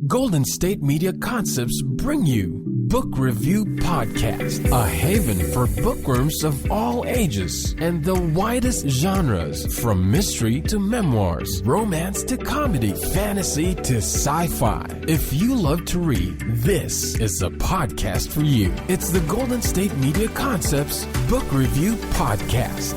Golden State Media Concepts bring you Book Review Podcast, a haven for bookworms of all ages and the widest genres, from mystery to memoirs, romance to comedy, fantasy to sci-fi. If you love to read, this is the podcast for you. It's the Golden State Media Concepts Book Review Podcast.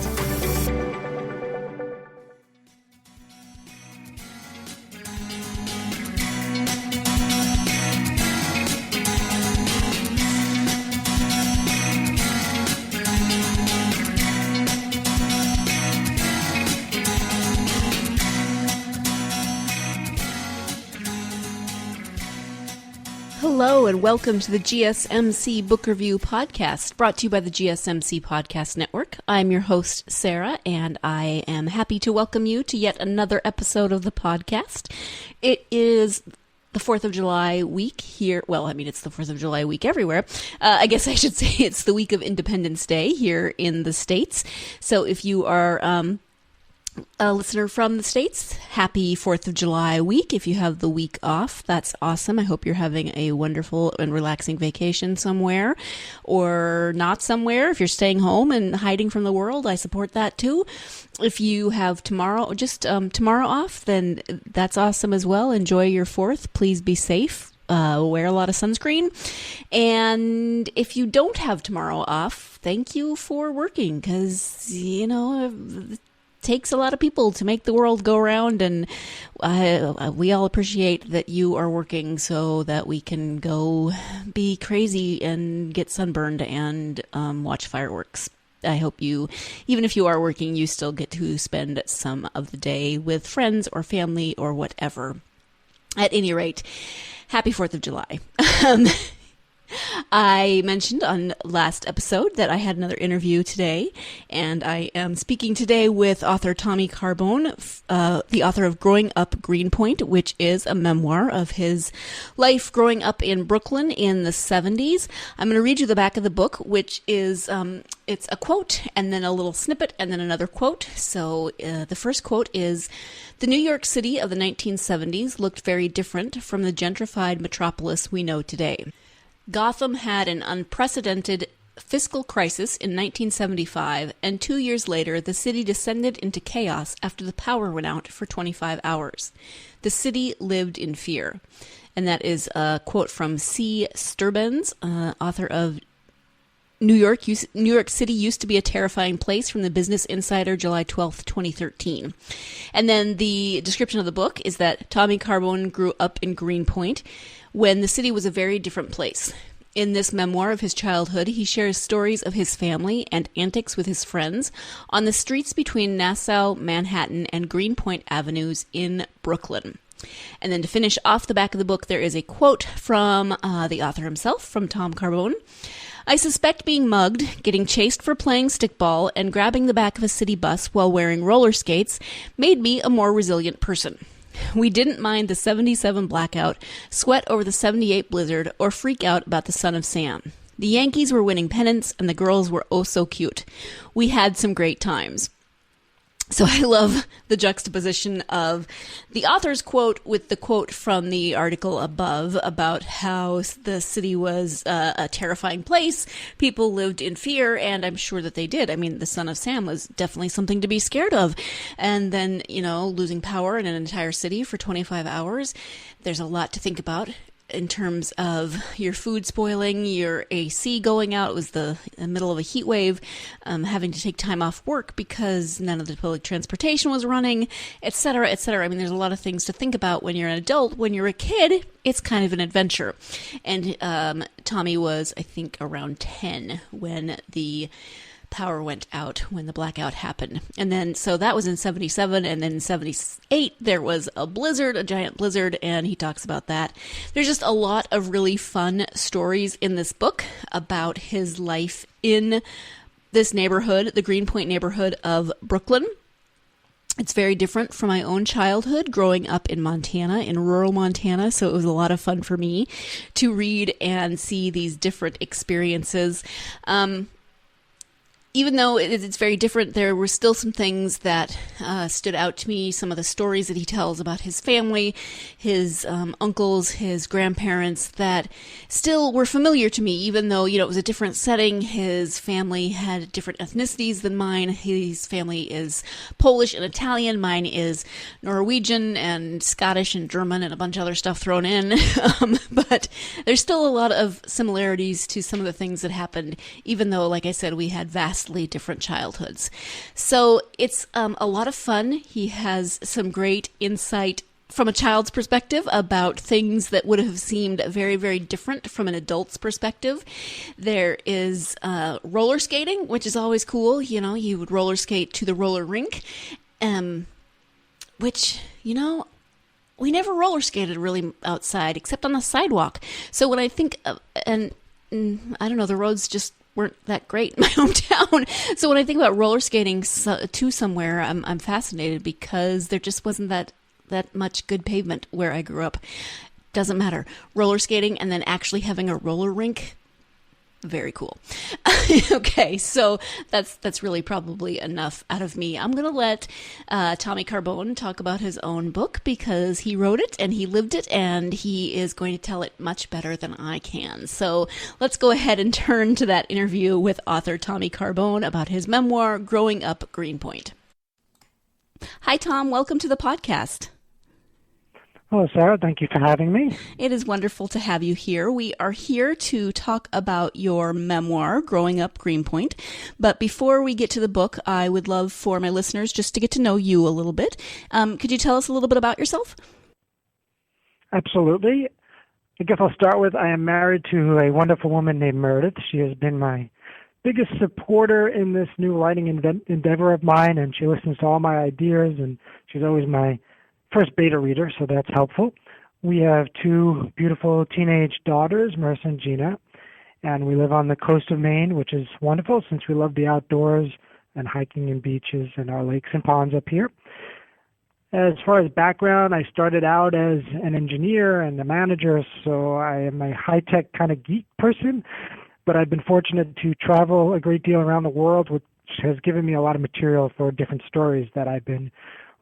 Hello and welcome to the GSMC Book Review Podcast, brought to you by the GSMC Podcast Network. I'm your host, Sarah, and I am happy to welcome you to yet another episode of the podcast. It is the 4th of July week here. Well, I mean, it's the 4th of July week everywhere. I guess I should say it's the week of Independence Day here in the States. So if you are a listener from the States, happy 4th of July week. If you have the week off, that's awesome. I hope you're having a wonderful and relaxing vacation somewhere or not somewhere. If you're staying home and hiding from the world, I support that too. If you have tomorrow, tomorrow off, then that's awesome as well. Enjoy your 4th. Please be safe. Wear a lot of sunscreen. And if you don't have tomorrow off, thank you for working, because, takes a lot of people to make the world go around, and we all appreciate that you are working so that we can go be crazy and get sunburned and watch fireworks. I hope you, even if you are working, you still get to spend some of the day with friends or family or whatever. At any rate, happy 4th of July. I mentioned on last episode that I had another interview today, and I am speaking today with author Tommy Carbone, the author of Growing Up Greenpoint, which is a memoir of his life growing up in Brooklyn in the 70s. I'm going to read you the back of the book, which is, it's a quote, and then a little snippet, and then another quote. So the first quote is, "The New York City of the 1970s looked very different from the gentrified metropolis we know today. Gotham had an unprecedented fiscal crisis in 1975, and 2 years later, the city descended into chaos after the power went out for 25 hours. The city lived in fear." And that is a quote from C. Sturbens, author of New York City used to be a terrifying place, from the Business Insider, July 12th, 2013. And then the description of the book is that Tommy Carbone grew up in Greenpoint when the city was a very different place. In this memoir of his childhood, he shares stories of his family and antics with his friends on the streets between Nassau, Manhattan, and Greenpoint Avenues in Brooklyn. And then to finish off the back of the book, there is a quote from the author himself, from Tom Carbone. "I suspect being mugged, getting chased for playing stickball, and grabbing the back of a city bus while wearing roller skates made me a more resilient person. We didn't mind the 77 blackout, sweat over the 78 blizzard, or freak out about the Son of Sam. The Yankees were winning pennants, and the girls were oh so cute. We had some great times." So I love the juxtaposition of the author's quote with the quote from the article above about how the city was a terrifying place. People lived in fear, and I'm sure that they did. I mean, the Son of Sam was definitely something to be scared of. And then, losing power in an entire city for 25 hours, there's a lot to think about in terms of your food spoiling, your AC going out. It was the middle of a heat wave, having to take time off work because none of the public transportation was running, et cetera, et cetera. I mean, there's a lot of things to think about when you're an adult. When you're a kid, it's kind of an adventure. And Tommy was, I think, around 10 when the power went out, when the blackout happened. And then, so that was in 77, and then in 78, there was a blizzard, a giant blizzard, and he talks about that. There's just a lot of really fun stories in this book about his life in this neighborhood, the Greenpoint neighborhood of Brooklyn. It's very different from my own childhood growing up in Montana, in rural Montana, so it was a lot of fun for me to read and see these different experiences. even though it's very different, there were still some things that stood out to me. Some of the stories that he tells about his family, his uncles, his grandparents, that still were familiar to me, even though, it was a different setting. His family had different ethnicities than mine. His family is Polish and Italian. Mine is Norwegian and Scottish and German and a bunch of other stuff thrown in. But there's still a lot of similarities to some of the things that happened, even though, like I said, we had vastly different childhoods. So it's a lot of fun. He has some great insight from a child's perspective about things that would have seemed very, very different from an adult's perspective. There is roller skating, which is always cool. He would roller skate to the roller rink, which, we never roller skated really outside except on the sidewalk. So when I think of, and I don't know, the roads just weren't that great in my hometown. So when I think about roller skating to somewhere, I'm fascinated because there just wasn't that much good pavement where I grew up. Doesn't matter. Roller skating and then actually having a roller rink, very cool. Okay, so that's really probably enough out of me. I'm going to let Tommy Carbone talk about his own book because he wrote it and he lived it and he is going to tell it much better than I can. So let's go ahead and turn to that interview with author Tommy Carbone about his memoir, Growing Up Greenpoint. Hi, Tom. Welcome to the podcast. Hello, Sarah. Thank you for having me. It is wonderful to have you here. We are here to talk about your memoir, Growing Up Greenpoint. But before we get to the book, I would love for my listeners just to get to know you a little bit. Could you tell us a little bit about yourself? Absolutely. I guess I'll start with I am married to a wonderful woman named Meredith. She has been my biggest supporter in this new writing endeavor of mine, and she listens to all my ideas, and she's always my first beta reader, so that's helpful. We have two beautiful teenage daughters, Marissa and Gina, and we live on the coast of Maine, which is wonderful since we love the outdoors and hiking and beaches and our lakes and ponds up here. As far as background, I started out as an engineer and a manager, so I am a high-tech kind of geek person, but I've been fortunate to travel a great deal around the world, which has given me a lot of material for different stories that I've been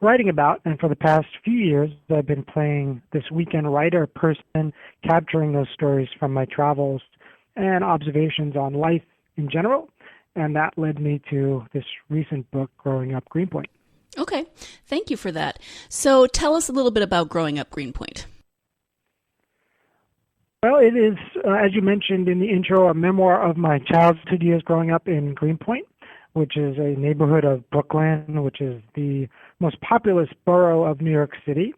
writing about, and for the past few years, I've been playing this weekend writer person, capturing those stories from my travels and observations on life in general, and that led me to this recent book, Growing Up Greenpoint. Okay, thank you for that. So tell us a little bit about Growing Up Greenpoint. Well, it is, as you mentioned in the intro, a memoir of my childhood years growing up in Greenpoint, which is a neighborhood of Brooklyn, which is the most populous borough of New York City.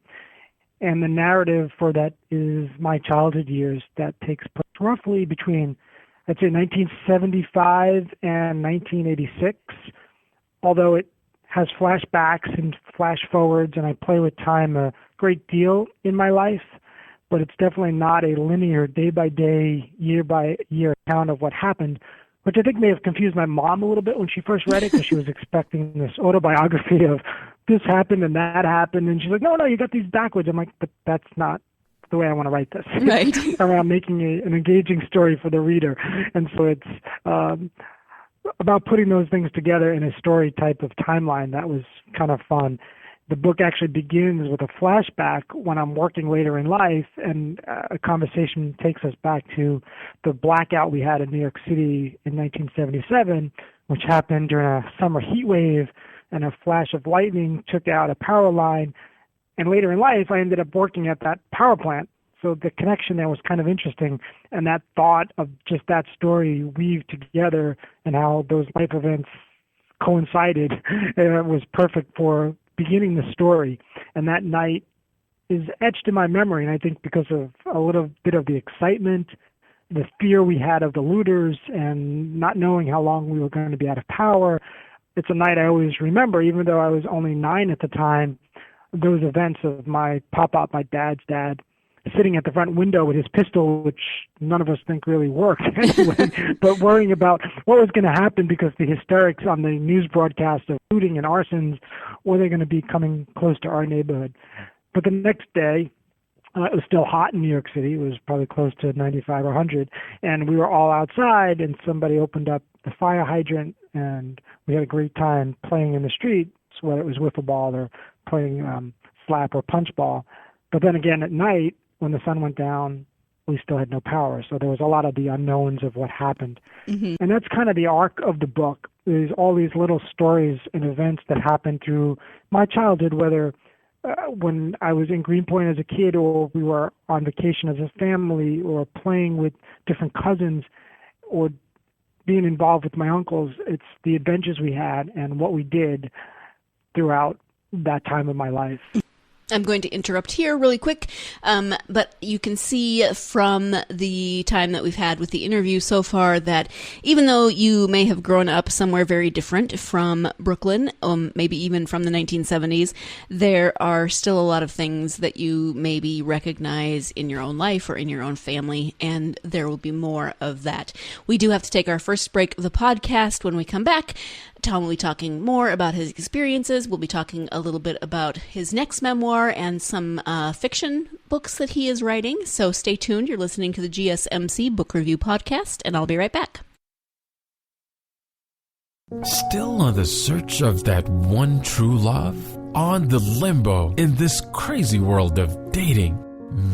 And the narrative for that is my childhood years that takes place roughly between, I'd say, 1975 and 1986, although it has flashbacks and flash forwards, and I play with time a great deal in my life, but it's definitely not a linear day-by-day, year-by-year account of what happened, which I think may have confused my mom a little bit when she first read it, because she was expecting this autobiography of this happened and that happened. And she's like, no, you got these backwards. I'm like, but that's not the way I want to write this. Right. Around making an engaging story for the reader. And so it's about putting those things together in a story type of timeline. That was kind of fun. The book actually begins with a flashback when I'm working later in life, and a conversation takes us back to the blackout we had in New York City in 1977, which happened during a summer heat wave, and a flash of lightning took out a power line. And later in life, I ended up working at that power plant. So the connection there was kind of interesting, and that thought of just that story weaved together and how those life events coincided was perfect for beginning the story. And that night is etched in my memory, and I think because of a little bit of the excitement, the fear we had of the looters, and not knowing how long we were going to be out of power. It's a night I always remember, even though I was only 9 at the time. Those events of my pop-up, my dad's dad, sitting at the front window with his pistol, which none of us think really worked anyway, but worrying about what was going to happen because the hysterics on the news broadcast of looting and arsons, were they going to be coming close to our neighborhood. But the next day, It was still hot in New York City. It was probably close to 95 or 100. And we were all outside, and somebody opened up the fire hydrant, and we had a great time playing in the street, so whether it was wiffle ball or playing slap or punch ball. But then again, at night, when the sun went down, we still had no power. So there was a lot of the unknowns of what happened. Mm-hmm. And that's kind of the arc of the book. There's all these little stories and events that happened through my childhood, whether when I was in Greenpoint as a kid, or we were on vacation as a family, or playing with different cousins, or being involved with my uncles. It's the adventures we had and what we did throughout that time of my life. I'm going to interrupt here really quick, but you can see from the time that we've had with the interview so far that even though you may have grown up somewhere very different from Brooklyn, maybe even from the 1970s, there are still a lot of things that you maybe recognize in your own life or in your own family, and there will be more of that. We do have to take our first break of the podcast. When we come back, Tom will be talking more about his experiences. We'll be talking a little bit about his next memoir and some fiction books that he is writing. So stay tuned. You're listening to the GSMC Book Review Podcast, and I'll be right back. Still on the search of that one true love? On the limbo in this crazy world of dating,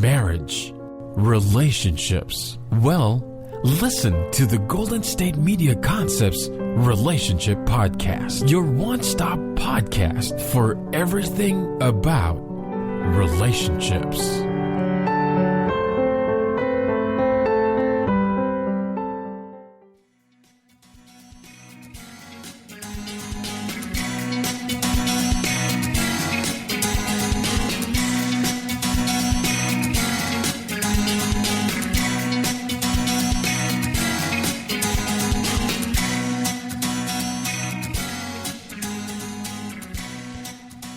marriage, relationships? Well, listen to the Golden State Media Concepts Relationship Podcast, your one-stop podcast for everything about relationships.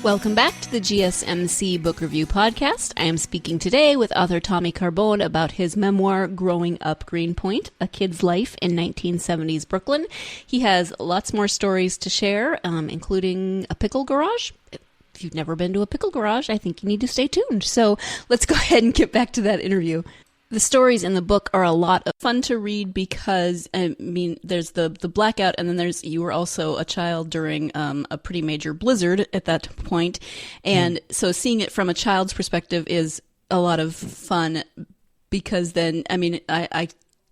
Welcome back to the GSMC Book Review Podcast. I am speaking today with author Tommy Carbone about his memoir, Growing Up Greenpoint, A Kid's Life in 1970s Brooklyn. He has lots more stories to share, including a pickle garage. If you've never been to a pickle garage, I think you need to stay tuned. So let's go ahead and get back to that interview. The stories in the book are a lot of fun to read because, I mean, there's the blackout, and then you were also a child during a pretty major blizzard at that point. And so seeing it from a child's perspective is a lot of fun because then, I mean, I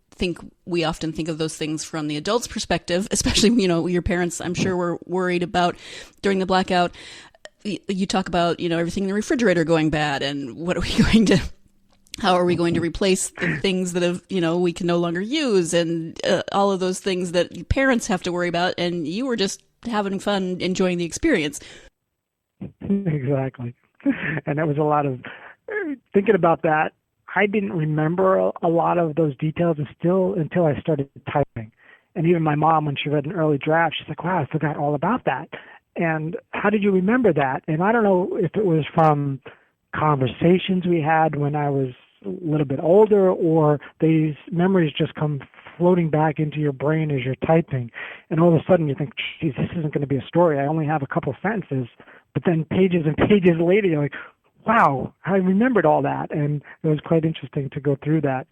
think we often think of those things from the adult's perspective, especially, you know, your parents, I'm sure, were worried about during the blackout. You talk about, you know, everything in the refrigerator going bad and how are we going to replace the things that have, you know, we can no longer use, and all of those things that parents have to worry about, and you were just having fun, enjoying the experience. Exactly. And that was a lot of thinking about that. I didn't remember a lot of those details until I started typing. And even my mom, when she read an early draft, she's like, wow, I forgot all about that. And how did you remember that? And I don't know if it was from conversations we had when I was a little bit older, or these memories just come floating back into your brain as you're typing. And all of a sudden you think, geez, this isn't going to be a story. I only have a couple sentences. But then pages and pages later, you're like, wow, I remembered all that. And it was quite interesting to go through that.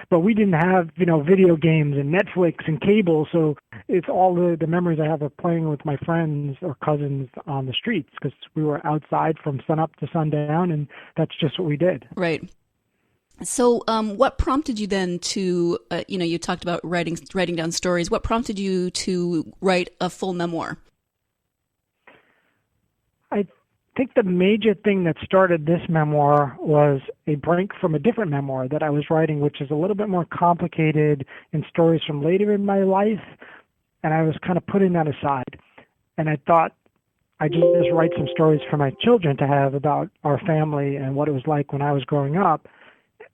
But we didn't have, you know, video games and Netflix and cable, so it's all the memories I have of playing with my friends or cousins on the streets, because we were outside from sunup to sundown, and that's just what we did. Right. So what prompted you then to, you know, you talked about writing down stories. What prompted you to write a full memoir? I think the major thing that started this memoir was a break from a different memoir that I was writing, which is a little bit more complicated and stories from later in my life, and I was kind of putting that aside. And I thought I'd just write some stories for my children to have about our family and what it was like when I was growing up.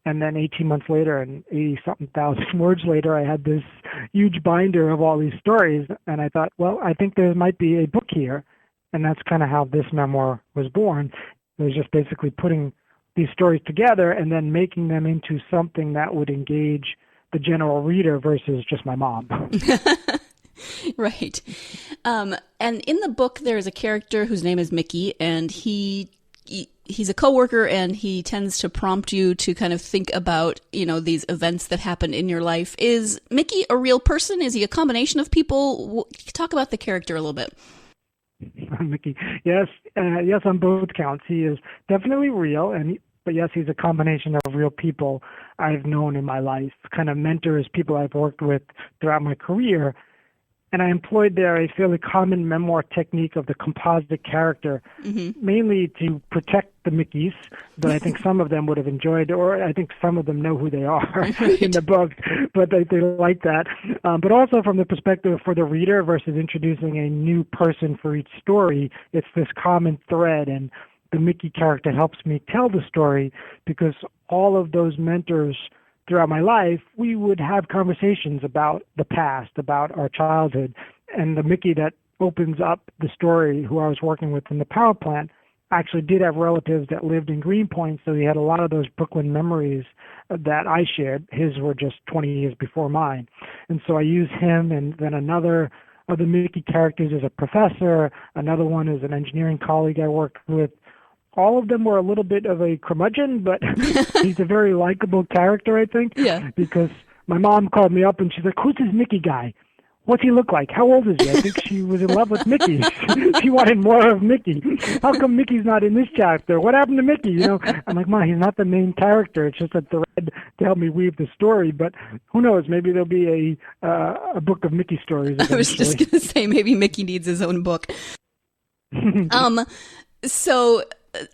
And then 18 months later and 80-something thousand words later, I had this huge binder of all these stories, and I thought, well, I think there might be a book here. And that's kind of how this memoir was born. It was just basically putting these stories together and then making them into something that would engage the general reader versus just my mom. Right. And in the book, there's a character whose name is Mickey, and he he's a coworker, and he tends to prompt you to kind of think about, these events that happen in your life. Is Mickey a real person? Is he a combination of people? Talk about the character a little bit. Mickey, yes, on both counts. He is definitely real, but yes, he's a combination of real people I've known in my life, kind of mentors, people I've worked with throughout my career. And I employed there a fairly common memoir technique of the composite character, mainly to protect the Mickeys, but I think some of them would have enjoyed, or I think some of them know who they are in the book, but they like that. But also from the perspective for the reader versus introducing a new person for each story, it's this common thread, and the Mickey character helps me tell the story because all of those mentors throughout my life, we would have conversations about the past, about our childhood. And the Mickey that opens up the story, who I was working with in the power plant, actually did have relatives that lived in Greenpoint, so he had a lot of those Brooklyn memories that I shared. His were just 20 years before mine. And so I use him, and then another of the Mickey characters is a professor, another one is an engineering colleague I worked with. All of them were a little bit of a curmudgeon, but he's a very likable character, I think. Yeah. Because my mom called me up and she's like, "Who's this Mickey guy? What's he look like? How old is he?" I think she was in love with Mickey. She wanted more of Mickey. How come Mickey's not in this chapter? What happened to Mickey? I'm like, "Mom, he's not the main character. It's just a thread to help me weave the story." But who knows? Maybe there'll be a book of Mickey stories eventually. I was just going to say, maybe Mickey needs his own book. So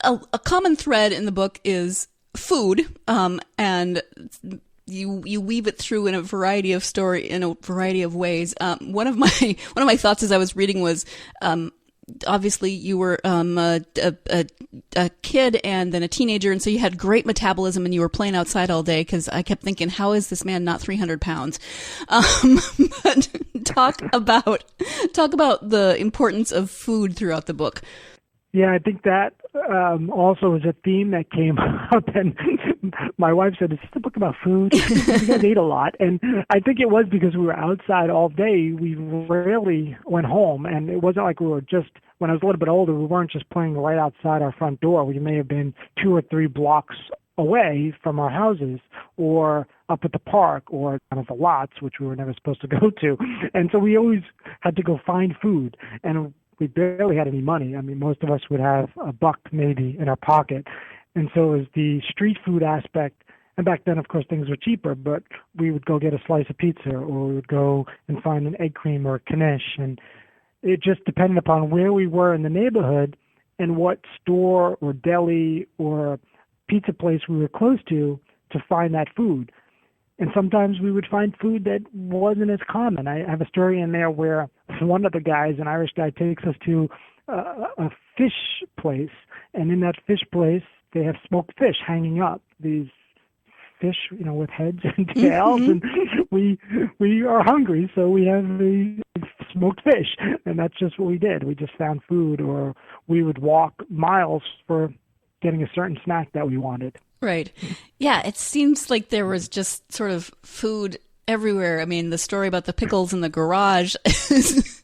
a common thread in the book is food, and you weave it through in a variety of ways. One of my thoughts as I was reading was, obviously you were a kid and then a teenager, and so you had great metabolism and you were playing outside all day, because I kept thinking, how is this man not 300 pounds? But talk about the importance of food throughout the book. Yeah, I think that also was a theme that came up, and my wife said, "Is this a book about food? You guys ate a lot." And I think it was because we were outside all day. We rarely went home, and it wasn't like we were just, when I was a little bit older, we weren't just playing right outside our front door. We may have been 2 or 3 blocks away from our houses, or up at the park, or down at the lots, which we were never supposed to go to. And so we always had to go find food, and we barely had any money. I mean, most of us would have $1 maybe in our pocket. And so it was the street food aspect. And back then, of course, things were cheaper, but we would go get a slice of pizza, or we would go and find an egg cream or a knish. And it just depended upon where we were in the neighborhood and what store or deli or pizza place we were close to find that food. And sometimes we would find food that wasn't as common. I have a story in there where one of the guys, an Irish guy, takes us to a fish place. And in that fish place, they have smoked fish hanging up, these fish, with heads and tails. And we are hungry, so we have the smoked fish. And that's just what we did. We just found food, or we would walk miles for getting a certain snack that we wanted. Right. Yeah, it seems like there was just sort of food everywhere. I mean, the story about the pickles in the garage is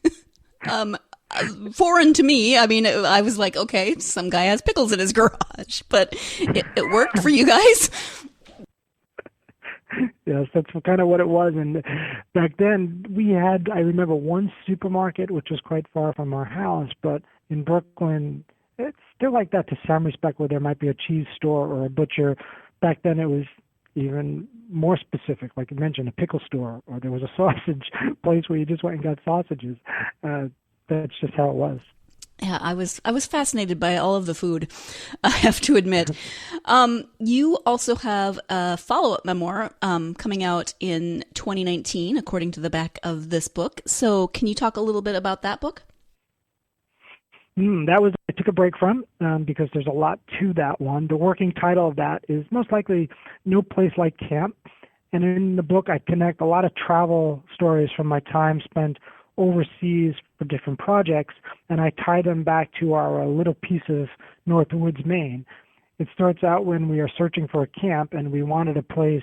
foreign to me. I mean, I was like, okay, some guy has pickles in his garage, but it worked for you guys. Yes, that's kind of what it was. And back then, we had, I remember, one supermarket, which was quite far from our house, but in Brooklyn, it's still like that to some respect, where there might be a cheese store or a butcher. Back then it was even more specific, like you mentioned, a pickle store, or there was a sausage place where you just went and got sausages. That's just how it was. Yeah, I was fascinated by all of the food, I have to admit. You also have a follow-up memoir coming out in 2019, according to the back of this book. So can you talk a little bit about that book? That was, I took a break from, because there's a lot to that one. The working title of that is most likely No Place Like Camp. And in the book, I connect a lot of travel stories from my time spent overseas for different projects, and I tie them back to our little piece of North Woods, Maine. It starts out when we are searching for a camp, and we wanted a place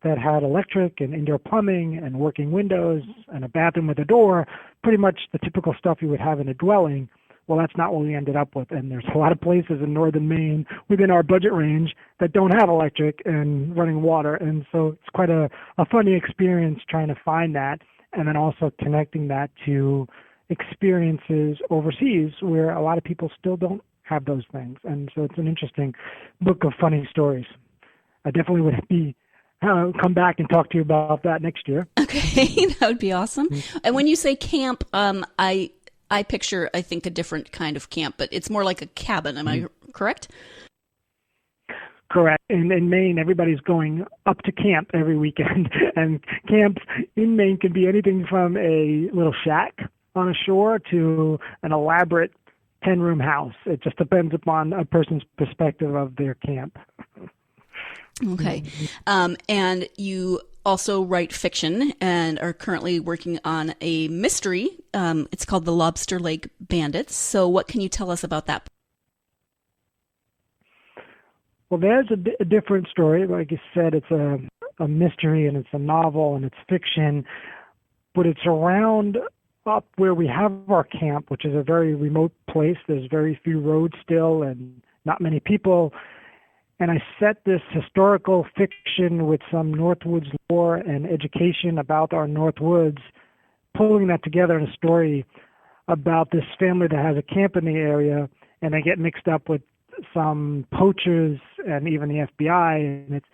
that had electric and indoor plumbing and working windows and a bathroom with a door, pretty much the typical stuff you would have in a dwelling. Well, that's not what we ended up with. And there's a lot of places in northern Maine within our budget range that don't have electric and running water. And so it's quite a funny experience trying to find that, and then also connecting that to experiences overseas where a lot of people still don't have those things. And so it's an interesting book of funny stories. I definitely would come back and talk to you about that next year. Okay, that would be awesome. And when you say camp, I picture, I think, a different kind of camp, but it's more like a cabin. Am I correct? Correct. In Maine, everybody's going up to camp every weekend. And camps in Maine can be anything from a little shack on a shore to an elaborate 10-room house. It just depends upon a person's perspective of their camp. Okay. And you also write fiction and are currently working on a mystery. It's called The Lobster Lake Bandits. So what can you tell us about that? Well, there's a different story. Like you said, it's a mystery and it's a novel and it's fiction, but it's around up where we have our camp, which is a very remote place. There's very few roads still and not many people. And I set this historical fiction with some Northwoods lore and education about our Northwoods, pulling that together in a story about this family that has a camp in the area, and they get mixed up with some poachers and even the FBI, and it's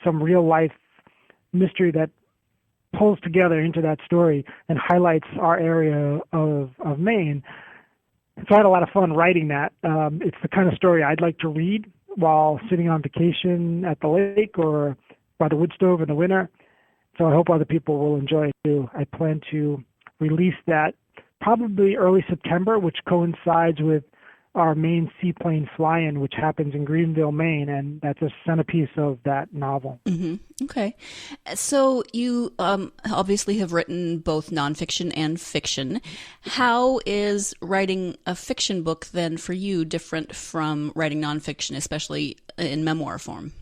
some real-life mystery that pulls together into that story and highlights our area of Maine. So I had a lot of fun writing that. It's the kind of story I'd like to read while sitting on vacation at the lake or by the wood stove in the winter. So I hope other people will enjoy it too. I plan to release that probably early September, which coincides with our Maine seaplane fly-in, which happens in Greenville, Maine, and that's a centerpiece of that novel. Mm-hmm. Okay. So you obviously have written both nonfiction and fiction. How is writing a fiction book then for you different from writing nonfiction, especially in memoir form?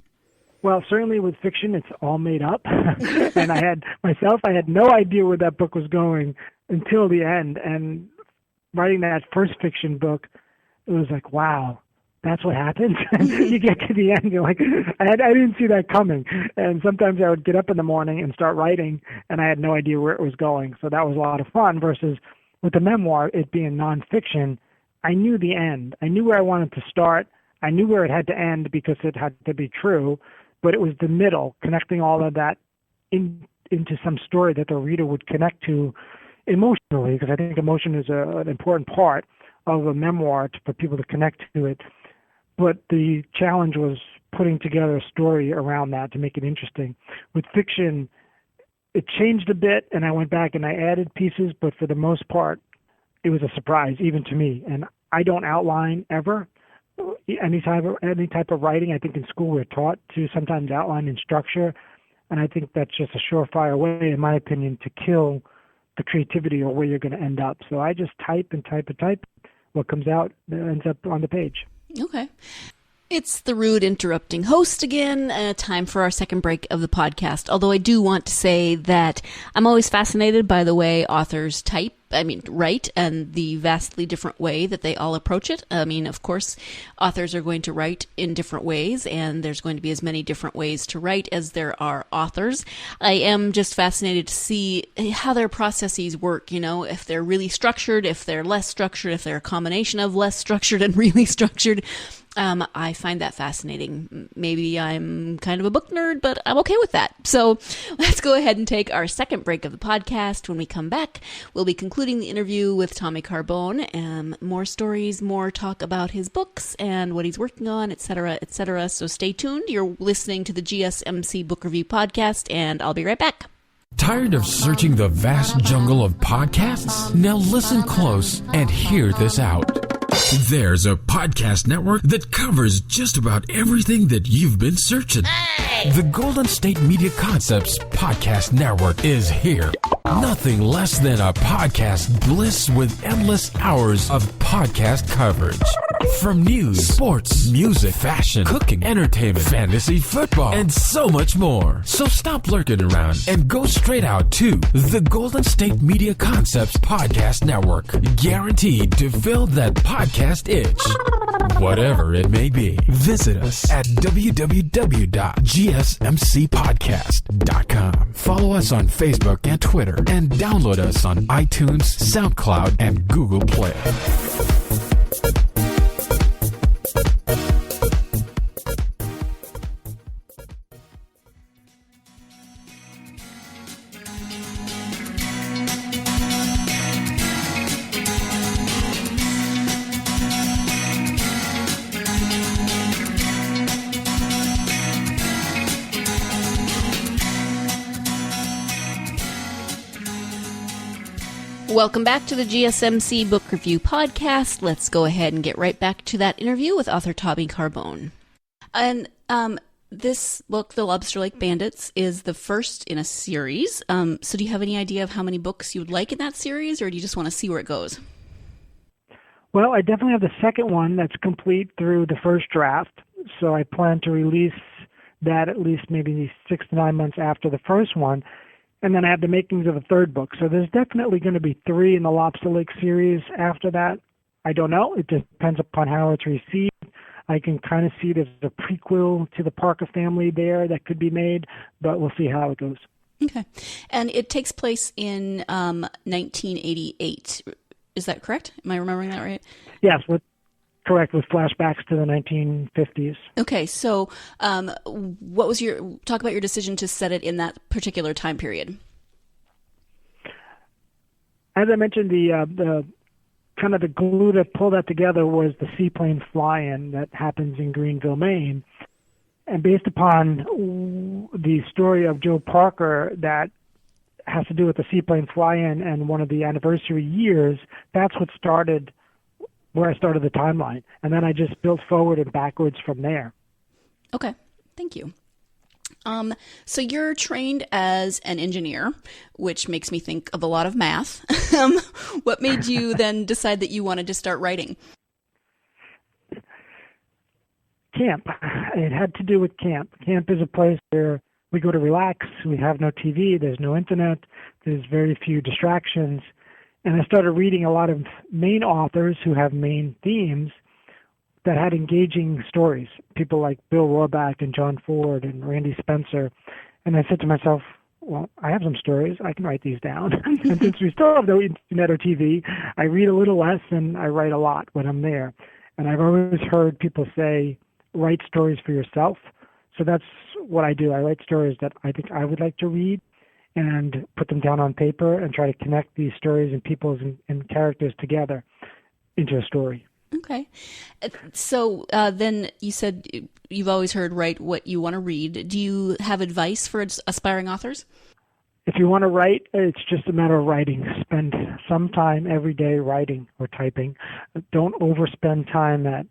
Well, certainly with fiction, it's all made up. And I had no idea where that book was going until the end. And writing that first fiction book, it was like, wow, that's what happens. And you get to the end, you're like, I didn't see that coming. And sometimes I would get up in the morning and start writing, and I had no idea where it was going. So that was a lot of fun. Versus with the memoir, it being nonfiction, I knew the end. I knew where I wanted to start. I knew where it had to end because it had to be true. But it was the middle, connecting all of that into some story that the reader would connect to emotionally, because I think emotion is an important part of a memoir for people to connect to it. But the challenge was putting together a story around that to make it interesting. With fiction, it changed a bit, and I went back and I added pieces, but for the most part, it was a surprise, even to me. And I don't outline ever any type of writing. I think in school we're taught to sometimes outline in structure, and I think that's just a surefire way, in my opinion, to kill the creativity or where you're going to end up. So I just type and type and type. What comes out ends up on the page. Okay. It's the rude interrupting host again. Time for our second break of the podcast. Although I do want to say that I'm always fascinated by the way authors write, and the vastly different way that they all approach it. I mean, of course, authors are going to write in different ways, and there's going to be as many different ways to write as there are authors. I am just fascinated to see how their processes work, if they're really structured, if they're less structured, if they're a combination of less structured and really structured. I find that fascinating. Maybe I'm kind of a book nerd, but I'm okay with that. So let's go ahead and take our second break of the podcast. When we come back, we'll be concluding the interview with Tommy Carbone. More stories, more talk about his books and what he's working on, etc., etc. So stay tuned. You're listening to the GSMC Book Review Podcast, and I'll be right back. Tired of searching the vast jungle of podcasts? Now listen close and hear this out. There's a podcast network that covers just about everything that you've been searching. Hey! The Golden State Media Concepts Podcast Network is here. Nothing less than a podcast bliss with endless hours of podcast coverage. From news, sports, music, fashion, cooking, entertainment, fantasy, football, and so much more. So stop lurking around and go straight out to the Golden State Media Concepts Podcast Network. Guaranteed to fill that podcast itch. Whatever it may be, visit us at www.gsmcpodcast.com. Follow us on Facebook and Twitter, and download us on iTunes, SoundCloud, and Google Play. Welcome back to the GSMC Book Review Podcast. Let's go ahead and get right back to that interview with author Tommy Carbone. And this book, The Lobster Lake Bandits, is the first in a series. So do you have any idea of how many books you would like in that series, or do you just want to see where it goes? Well, I definitely have the second one that's complete through the first draft. So I plan to release that at least maybe 6 to 9 months after the first one. And then I have the makings of a third book. So there's definitely going to be 3 in the Lobster Lake series after that. I don't know. It depends upon how it's received. I can kind of see there's a prequel to the Parker family there that could be made, but we'll see how it goes. Okay. And it takes place in 1988. Is that correct? Am I remembering that right? Yes, correct, with flashbacks to the 1950s. Okay, so what was talk about your decision to set it in that particular time period? As I mentioned, the kind of the glue that pulled that together was the seaplane fly-in that happens in Greenville, Maine. And based upon the story of Joe Parker that has to do with the seaplane fly-in and one of the anniversary years, that's what started where I started the timeline. And then I just built forward and backwards from there. Okay, thank you. So you're trained as an engineer, which makes me think of a lot of math. What made you then decide that you wanted to start writing? Camp. It had to do with camp. Camp is a place where we go to relax. We have no TV. There's no internet. There's very few distractions. And I started reading a lot of Maine authors who have Maine themes that had engaging stories, people like Bill Rohrback and John Ford and Randy Spencer. And I said to myself, well, I have some stories. I can write these down. And since we still have no internet or TV, I read a little less and I write a lot when I'm there. And I've always heard people say, write stories for yourself. So that's what I do. I write stories that I think I would like to read and put them down on paper and try to connect these stories and peoples and characters together into a story. Okay. So then you said you've always heard write what you want to read. Do you have advice for aspiring authors? If you want to write, it's just a matter of writing. Spend some time every day writing or typing. Don't overspend time at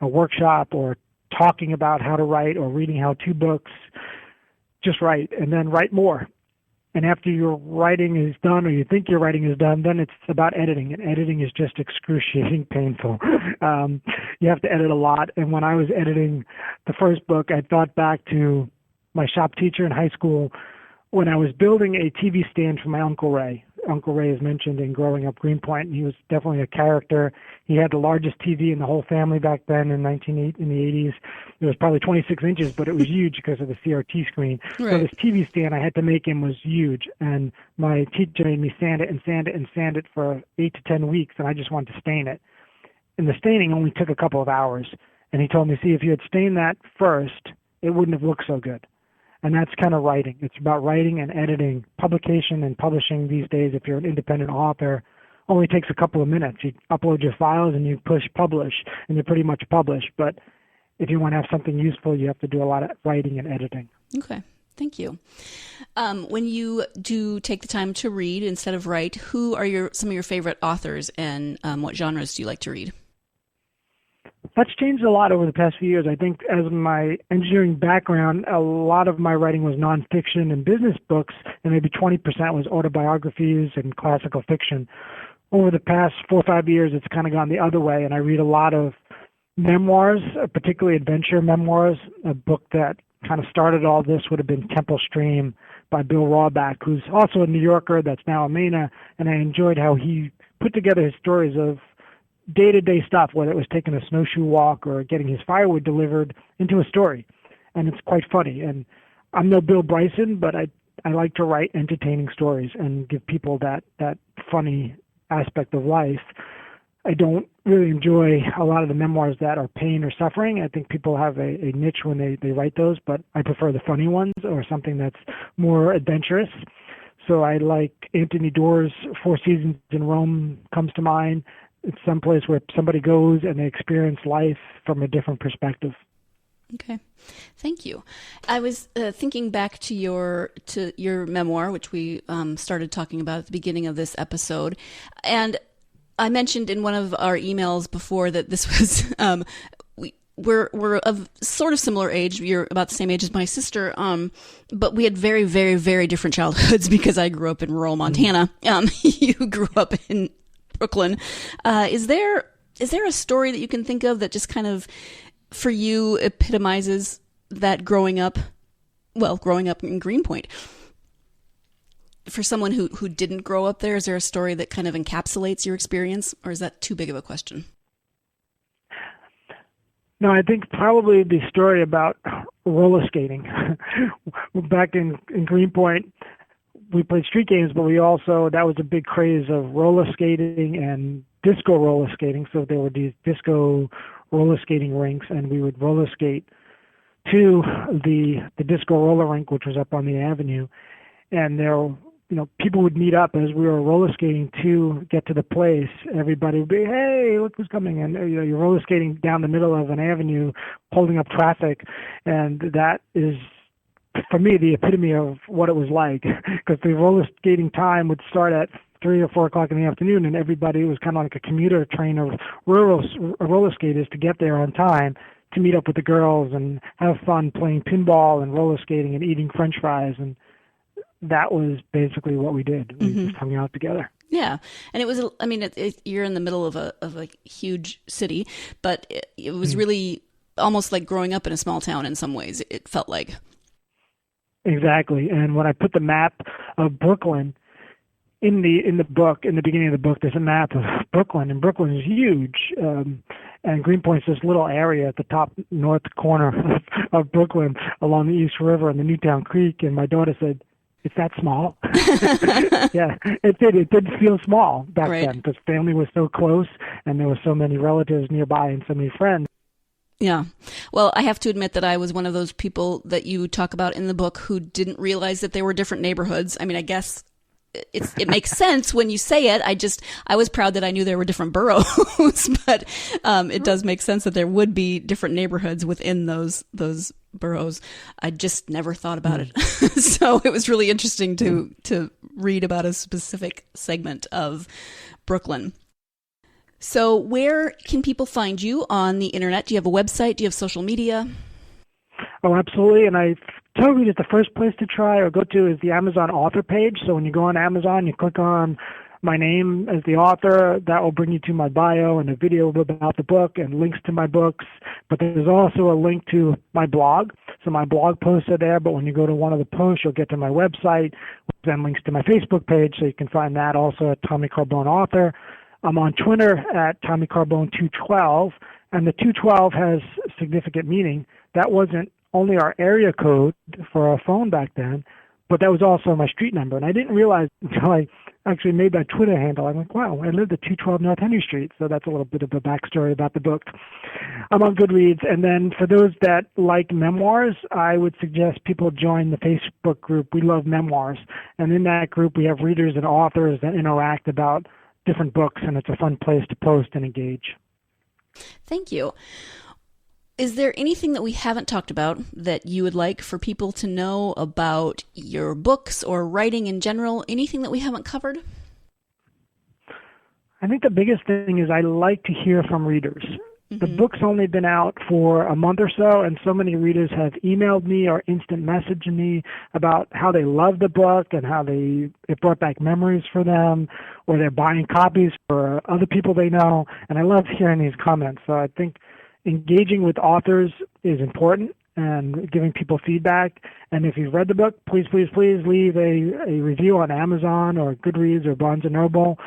a workshop or talking about how to write or reading how-to books. Just write, and then write more. And after your writing is done, or you think your writing is done, then it's about editing. And editing is just excruciating painful. You have to edit a lot. And when I was editing the first book, I thought back to my shop teacher in high school when I was building a TV stand for my Uncle Ray. Uncle Ray is mentioned in Growing Up Greenpoint, and he was definitely a character. He had the largest TV in the whole family back then in the 80s. It was probably 26 inches, but it was huge because of the CRT screen. Right. So this TV stand I had to make him was huge, and my teacher made me sand it and sand it and sand it for 8 to 10 weeks, and I just wanted to stain it. And the staining only took a couple of hours, and he told me, see, if you had stained that first, it wouldn't have looked so good. And that's kind of writing. It's about writing and editing. Publication and publishing these days, if you're an independent author, only takes a couple of minutes. You upload your files and you push publish, and you're pretty much published. But if you want to have something useful, you have to do a lot of writing and editing. Okay. Thank you. When you do take the time to read instead of write, who are some of your favorite authors, and what genres do you like to read? That's changed a lot over the past few years. I think as my engineering background, a lot of my writing was nonfiction and business books, and maybe 20% was autobiographies and classical fiction. Over the past 4 or 5 years, it's kind of gone the other way, and I read a lot of memoirs, particularly adventure memoirs. A book that kind of started all this would have been Temple Stream by Bill Rawback, who's also a New Yorker that's now a Mainer, and I enjoyed how he put together his stories of day-to-day stuff, whether it was taking a snowshoe walk or getting his firewood delivered, into a story. And it's quite funny. And I'm no Bill Bryson, but I like to write entertaining stories and give people that funny aspect of life. I don't really enjoy a lot of the memoirs that are pain or suffering. I think people have a niche when they write those, but I prefer the funny ones or something that's more adventurous. So I like Anthony Doerr's Four Seasons in Rome comes to mind. It's someplace where somebody goes and they experience life from a different perspective. Okay, thank you. I was thinking back to your memoir, which we started talking about at the beginning of this episode, and I mentioned in one of our emails before that this was we're of sort of similar age. You're about the same age as my sister, but we had very, very, very different childhoods because I grew up in rural Montana. You grew up in Brooklyn. Is there a story that you can think of that just kind of, for you, epitomizes that growing up in Greenpoint? For someone who didn't grow up there, is there a story that kind of encapsulates your experience, or is that too big of a question? No, I think probably the story about roller skating. Back in Greenpoint, we played street games, but that was a big craze of roller skating and disco roller skating. So there were these disco roller skating rinks, and we would roller skate to the disco roller rink, which was up on the avenue. And there, people would meet up as we were roller skating to get to the place. Everybody would be, hey, look who's coming. And you're roller skating down the middle of an avenue, holding up traffic. And that is, for me, the epitome of what it was like. Because the roller skating time would start at 3 or 4 o'clock in the afternoon, and everybody was kind of like a commuter train of roller skaters to get there on time to meet up with the girls and have fun playing pinball and roller skating and eating French fries. And that was basically what we did. We just hung out together. Yeah. And it was, you're in the middle of a huge city, but it was really almost like growing up in a small town in some ways, it felt like. Exactly. And when I put the map of Brooklyn in the book, in the beginning of the book, there's a map of Brooklyn, and Brooklyn is huge. And Greenpoint's this little area at the top north corner of Brooklyn along the East River and the Newtown Creek. And my daughter said, "It's that small?" Yeah, it did. It did feel small back then because family was so close and there were so many relatives nearby and so many friends. Yeah. Well, I have to admit that I was one of those people that you talk about in the book who didn't realize that there were different neighborhoods. I mean, I guess it makes sense when you say it. I was proud that I knew there were different boroughs, but it does make sense that there would be different neighborhoods within those boroughs. I just never thought about it. So it was really interesting to read about a specific segment of Brooklyn. So where can people find you on the internet? Do you have a website? Do you have social media? Oh, absolutely. And I tell readers the first place to try or go to is the Amazon author page. So when you go on Amazon, you click on my name as the author. That will bring you to my bio and a video about the book and links to my books. But there's also a link to my blog. So my blog posts are there, but when you go to one of the posts, you'll get to my website, which then links to my Facebook page. So you can find that also at Tommy Carbone Author. I'm on Twitter at Tommy Carbone 212, and the 212 has significant meaning. That wasn't only our area code for our phone back then, but that was also my street number. And I didn't realize until I actually made that Twitter handle. I'm like, wow, I lived at 212 North Henry Street. So that's a little bit of a backstory about the book. I'm on Goodreads. And then for those that like memoirs, I would suggest people join the Facebook group, We Love Memoirs. And in that group, we have readers and authors that interact about different books, and it's a fun place to post and engage. Thank you. Is there anything that we haven't talked about that you would like for people to know about your books or writing in general? Anything that we haven't covered? I think the biggest thing is I like to hear from readers. The book's only been out for a month or so, and so many readers have emailed me or instant messaged me about how they love the book and how it brought back memories for them, or they're buying copies for other people they know. And I love hearing these comments. So I think engaging with authors is important and giving people feedback. And if you've read the book, please, please, please leave a review on Amazon or Goodreads or Barnes & Noble,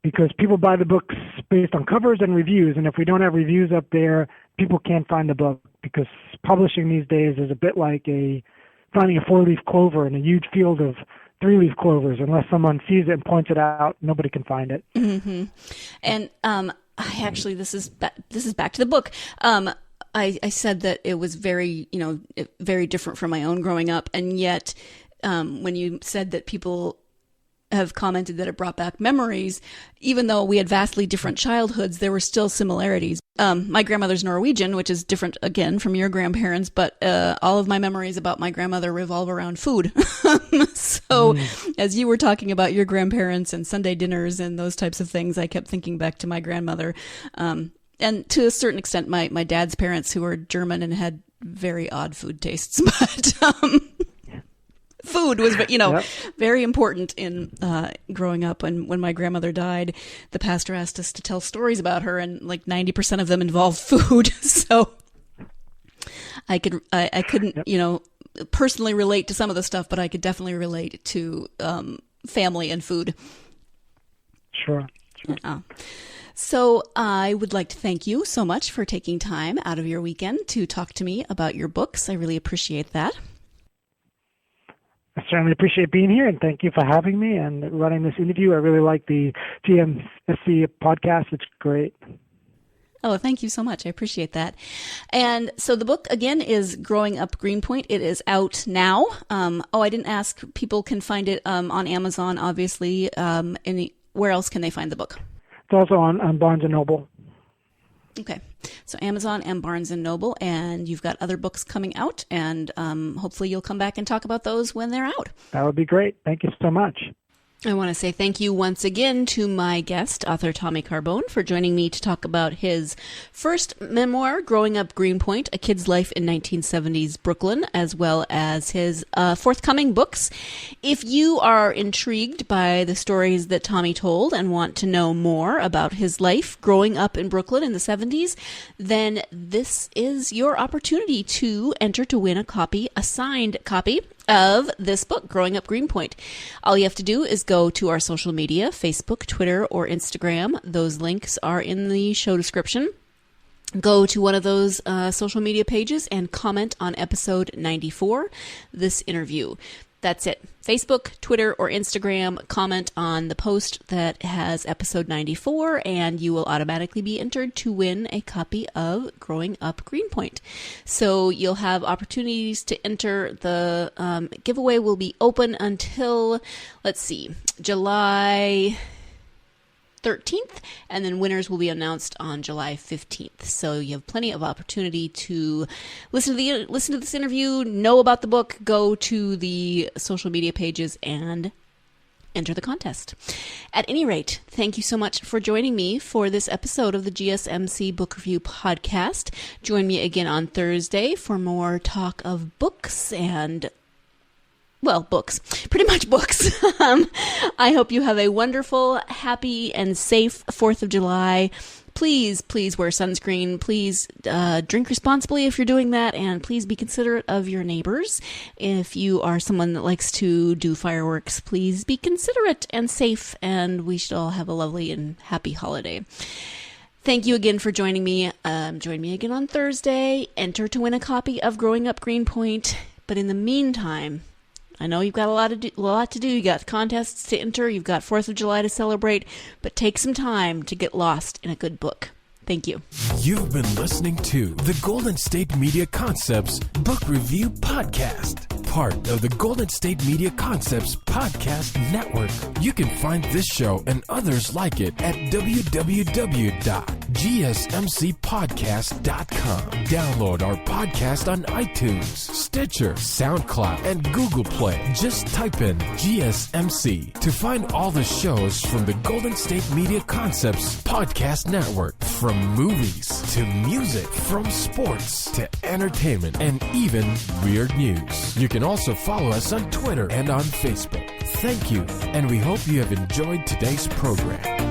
because people buy the books based on covers and reviews. And if we don't have reviews up there, people can't find the book, because publishing these days is a bit like finding a 4-leaf clover in a huge field of 3-leaf clovers. Unless someone sees it and points it out, nobody can find it. Mm-hmm. And this is back to the book. I said that it was very different from my own growing up, and yet when you said that people have commented that it brought back memories, even though we had vastly different childhoods, there were still similarities. My grandmother's Norwegian, which is different again from your grandparents, but all of my memories about my grandmother revolve around food. So as you were talking about your grandparents and Sunday dinners and those types of things, I kept thinking back to my grandmother. And to a certain extent, my dad's parents, who were German and had very odd food tastes, but food was, Yep. very important in growing up. And when my grandmother died, the pastor asked us to tell stories about her, and like 90% of them involved food. So I couldn't, Yep. Personally relate to some of the stuff, but I could definitely relate to family and food. Sure. So I would like to thank you so much for taking time out of your weekend to talk to me about your books. I really appreciate that. I certainly appreciate being here, and thank you for having me and running this interview. I really like the GSMC podcast. It's great. Oh, thank you so much. I appreciate that. And so the book, again, is Growing Up Greenpoint. It is out now. I didn't ask. People can find it on Amazon, obviously. Where else can they find the book? It's also on Barnes & Noble. Okay. So Amazon and Barnes & Noble, and you've got other books coming out, and hopefully you'll come back and talk about those when they're out. That would be great. Thank you so much. I want to say thank you once again to my guest, author Tommy Carbone, for joining me to talk about his first memoir, Growing Up Greenpoint, A Kid's Life in 1970s Brooklyn, as well as his forthcoming books. If you are intrigued by the stories that Tommy told and want to know more about his life growing up in Brooklyn in the 70s, then this is your opportunity to enter to win a signed copy of this book, Growing Up Greenpoint. All you have to do is go to our social media, Facebook, Twitter, or Instagram. Those links are in the show description. Go to one of those social media pages and comment on episode 94, this interview. That's it. Facebook, Twitter, or Instagram, comment on the post that has episode 94, and you will automatically be entered to win a copy of Growing Up Greenpoint. So you'll have opportunities to enter. The giveaway will be open until, July 13th, and then winners will be announced on July 15th. So you have plenty of opportunity to listen to this interview, know about the book, go to the social media pages, and enter the contest. At any rate, thank you so much for joining me for this episode of the GSMC Book Review Podcast. Join me again on Thursday for more talk of books and books. Pretty much books. I hope you have a wonderful, happy, and safe 4th of July. Please wear sunscreen. Please drink responsibly if you're doing that, and please be considerate of your neighbors. If you are someone that likes to do fireworks, please be considerate and safe, and we should all have a lovely and happy holiday. Thank you again for joining me. Join me again on Thursday. Enter to win a copy of Growing Up Greenpoint. But in the meantime, I know you've got a lot to do. You got contests to enter. You've got 4th of July to celebrate. But take some time to get lost in a good book. Thank you. You've been listening to the Golden State Media Concepts Book Review Podcast, part of the Golden State Media Concepts Podcast Network. You can find this show and others like it at www.gsmcpodcast.com. Download our podcast on iTunes, Stitcher, SoundCloud, and Google Play. Just type in GSMC to find all the shows from the Golden State Media Concepts Podcast Network. From movies to music, from sports to entertainment, and even weird news. You can also follow us on Twitter and on Facebook. Thank you, and we hope you have enjoyed today's program.